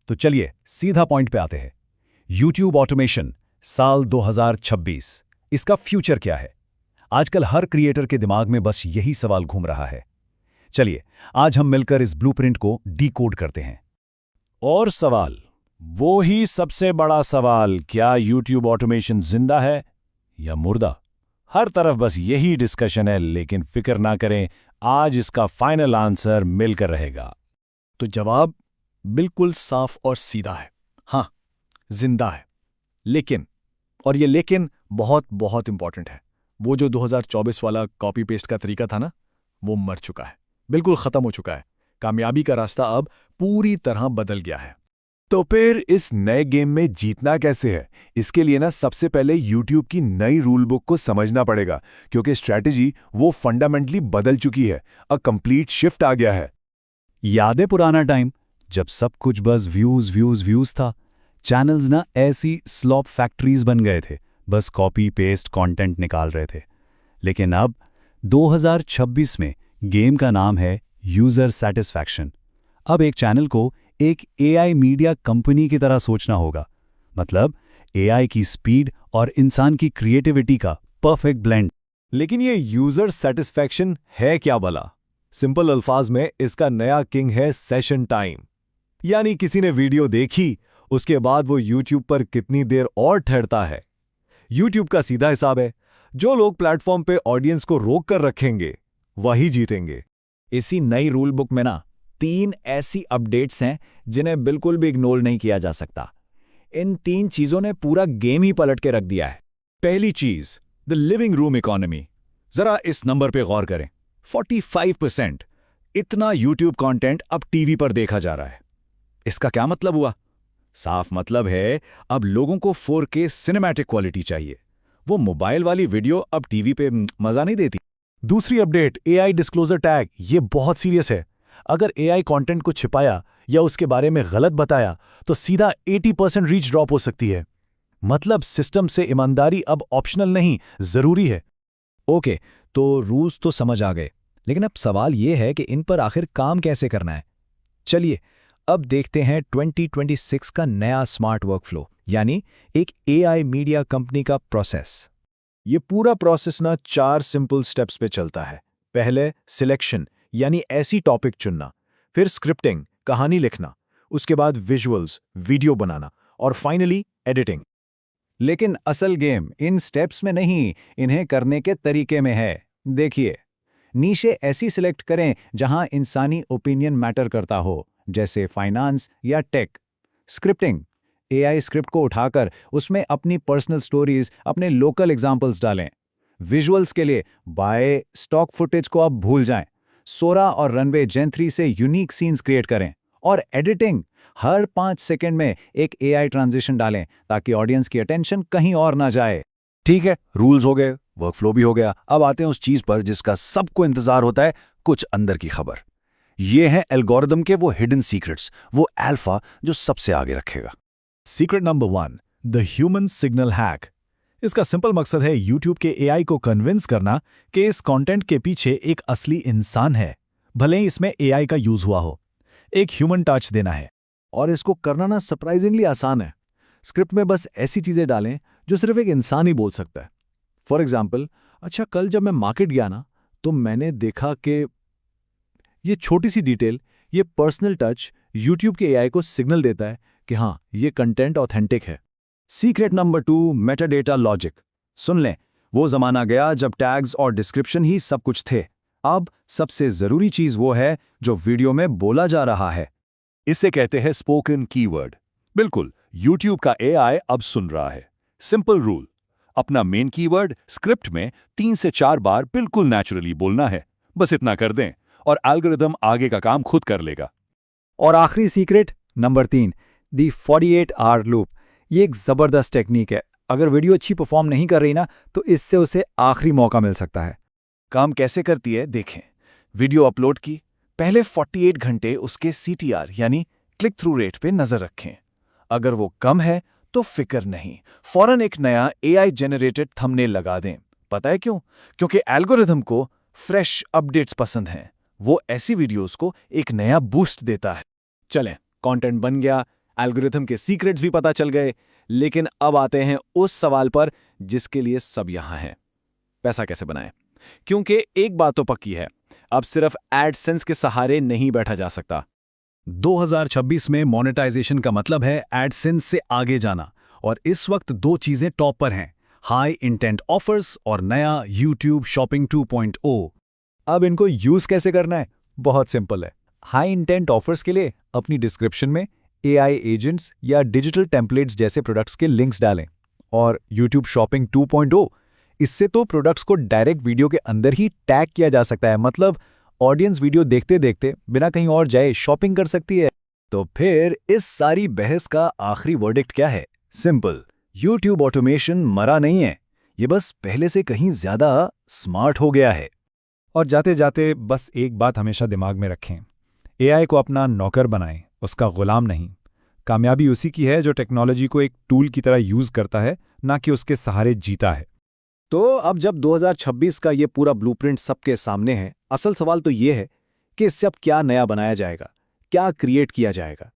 तो चलिए सीधा पॉइंट पे आते हैं। YouTube ऑटोमेशन साल 2026, इसका फ्यूचर क्या है? आजकल हर क्रिएटर के दिमाग में बस यही सवाल घूम रहा है। चलिए आज हम मिलकर इस ब्लूप्रिंट को डीकोड करते हैं। और सवाल, वो ही सबसे बड़ा सवाल, क्या YouTube ऑटोमेशन जिंदा है या मुर्दा? हर तरफ बस यही डिस्कशन है, लेकिन फिक्र ना करें, आज इसका फाइनल आंसर मिलकर रहेगा। तो जवाब बिल्कुल साफ और सीधा है, हाँ, जिंदा है। लेकिन, और ये लेकिन बहुत बहुत इंपॉर्टेंट है, वो जो 2024 वाला कॉपी पेस्ट का तरीका था ना, वो मर चुका है, बिल्कुल खत्म हो चुका है। कामयाबी का रास्ता अब पूरी तरह बदल गया है। तो फिर इस नए गेम में जीतना कैसे है? इसके लिए ना सबसे पहले YouTube की नई रूल बुक को समझना पड़ेगा, क्योंकि स्ट्रैटेजी वो फंडामेंटली बदल चुकी है। अ कंप्लीट शिफ्ट आ गया है। याद है पुराना टाइम जब सब कुछ बस व्यूज व्यूज व्यूज था? चैनल्स ना ऐसी स्लॉप फैक्ट्रीज बन गए थे, बस कॉपी पेस्ट कंटेंट निकाल रहे थे। लेकिन अब 2026 में गेम का नाम है यूजर सेटिस्फैक्शन। अब एक चैनल को एक AI मीडिया कंपनी की तरह सोचना होगा, मतलब AI की स्पीड और इंसान की क्रिएटिविटी का परफेक्ट ब्लेंड। लेकिन ये यूजर सेटिस्फैक्शन है क्या भला? सिंपल अल्फाज में इसका नया किंग है सेशन टाइम। यानी किसी ने वीडियो देखी, उसके बाद वो YouTube पर कितनी देर और ठहरता है। YouTube का सीधा हिसाब है, जो लोग प्लेटफॉर्म पे ऑडियंस को रोक कर रखेंगे वही जीतेंगे। इसी नई रूल बुक में ना 3 ऐसी अपडेट्स हैं जिन्हें बिल्कुल भी इग्नोर नहीं किया जा सकता। इन 3 चीजों ने पूरा गेम ही पलट के रख दिया है। पहली चीज, द लिविंग रूम इकोनॉमी। जरा इस नंबर पे गौर करें, 45%। इतना YouTube कंटेंट अब टीवी पर देखा जा रहा है। इसका क्या मतलब हुआ? साफ मतलब है, अब लोगों को 4K सिनेमैटिक क्वालिटी चाहिए। वो मोबाइल वाली वीडियो अब टीवी पे मजा नहीं देती। दूसरी अपडेट, AI डिस्क्लोजर टैग। ये बहुत सीरियस है। अगर AI कंटेंट को छिपाया या उसके बारे में गलत बताया तो सीधा 80% रीच ड्रॉप हो सकती है। मतलब सिस्टम से ईमानदारी अब ऑप्शनल नहीं, जरूरी है। ओके, तो रूल्स तो समझ आ गए, लेकिन अब सवाल यह है कि इन पर आखिर काम कैसे करना है। चलिए अब देखते हैं 2026 का नया स्मार्ट वर्कफ्लो, यानी एक AI मीडिया कंपनी का प्रोसेस। ये पूरा प्रोसेस ना 4 सिंपल स्टेप्स पे चलता है। पहले सिलेक्शन, यानी ऐसी टॉपिक चुनना, फिर स्क्रिप्टिंग, कहानी लिखना, उसके बाद विजुअल्स, वीडियो बनाना, और फाइनली एडिटिंग। लेकिन असल गेम इन स्टेप्स में नहीं, इन्हें करने के तरीके में है। देखिए, नीशे ऐसी सिलेक्ट करें जहां इंसानी ओपिनियन मैटर करता हो, जैसे फाइनेंस या टेक। स्क्रिप्टिंग, AI स्क्रिप्ट को उठाकर उसमें अपनी पर्सनल स्टोरीज, अपने लोकल एग्जाम्पल्स डालें। विजुअल्स के लिए बाय स्टॉक फुटेज को अब भूल जाएं, सोरा और रनवे जेन 3 से यूनिक सीन्स क्रिएट करें। और एडिटिंग, हर 5 सेकंड में एक AI ट्रांजिशन डालें ताकि ऑडियंस की अटेंशन कहीं और ना जाए। ठीक है, रूल्स हो गए, वर्कफ्लो भी हो गया। अब आते हैं उस चीज पर जिसका सबको इंतजार होता है, कुछ अंदर की खबर। ये है एल्गोरिदम के वो हिडन सीक्रेट्स, वो अल्फा जो सबसे आगे रखेगा। Secret number 1, the human signal hack. इसका सिंपल मकसद है YouTube के AI को कन्विंस करना कि इस कंटेंट के पीछे एक असली इंसान है, भले ही इसमें AI का यूज हुआ हो। एक ह्यूमन टच देना है, और इसको करना ना सरप्राइजिंगली आसान है। स्क्रिप्ट में बस ऐसी चीजें डालें जो सिर्फ एक इंसान ही बोल सकता है। फॉर एग्जाम्पल, अच्छा कल जब मैं मार्केट गया ना, तो मैंने देखा कि ये छोटी सी डिटेल, ये पर्सनल टच YouTube के AI को सिग्नल देता है कि हाँ, ये कंटेंट ऑथेंटिक है। Secret number 2, metadata logic. सुन लें, वो जमाना गया जब टैग्स और डिस्क्रिप्शन ही सब कुछ थे। अब सबसे जरूरी चीज वो है जो वीडियो में बोला जा रहा है। इसे कहते हैं स्पोकन कीवर्ड। बिल्कुल, YouTube का AI अब सुन रहा है। सिंपल रूल, अपना मेन कीवर्ड स्क्रिप्ट में 3 से 4 बार बिल्कुल नेचुरली बोलना है। बस इतना कर दें और एल्गोरिदम आगे का काम खुद कर लेगा। और आखिरी secret number 3, the 48 hour loop. ये एक जबरदस्त टेक्निक है। अगर वीडियो अच्छी परफॉर्म नहीं कर रही ना, तो इससे उसे आखिरी मौका मिल सकता है। काम कैसे करती है देखें। वीडियो अपलोड की, पहले 48 घंटे उसके CTR यानी क्लिक थ्रू रेट पे नजर रखें। अगर वो कम है तो फिक्र नहीं, फौरन एक नया AI जेनरेटेड थंबनेल लगा दें। पता है क्यों? क्योंकि एल्गोरिदम को फ्रेश अपडेट्स पसंद हैं। वो ऐसी वीडियोस को एक नया बूस्ट देता है। चलें, कंटेंट बन गया, एल्गोरिथम के सीक्रेट्स भी पता चल गए, लेकिन अब आते हैं उस सवाल पर जिसके लिए सब यहां हैं। पैसा कैसे बनाएं? क्योंकि एक बात तो पक्की है, अब सिर्फ एडसेंस के सहारे नहीं बैठा जा सकता। 2026 में मोनेटाइजेशन का मतलब है एडसेंस से आगे जाना, और इस वक्त दो चीजें टॉप पर हैं, हाई इंटेंट ऑफर्स और नया YouTube शॉपिंग 2.0। अब इनको यूज कैसे करना है? बहुत सिंपल है। हाई इंटेंट ऑफर्स के लिए अपनी डिस्क्रिप्शन में AI एजेंट्स या डिजिटल टेम्पलेट्स जैसे प्रोडक्ट्स के लिंक्स डालें। और YouTube शॉपिंग 2.0, इससे तो प्रोडक्ट्स को डायरेक्ट वीडियो के अंदर ही टैग किया जा सकता है, मतलब ऑडियंस वीडियो देखते देखते बिना कहीं और जाए शॉपिंग कर सकती है। तो फिर इस सारी बहस का आखिरी वर्डिक्ट क्या है? सिंपल, YouTube ऑटोमेशन मरा नहीं है, ये बस पहले से कहीं ज्यादा स्मार्ट हो गया है। और जाते जाते बस एक बात हमेशा दिमाग में रखें, AI को अपना नौकर बनाएं, उसका गुलाम नहीं। कामयाबी उसी की है जो टेक्नोलॉजी को एक टूल की तरह यूज करता है, ना कि उसके सहारे जीता है। तो अब जब 2026 का ये पूरा ब्लूप्रिंट सबके सामने है, असल सवाल तो ये है कि इससे अब क्या नया बनाया जाएगा, क्या क्रिएट किया जाएगा।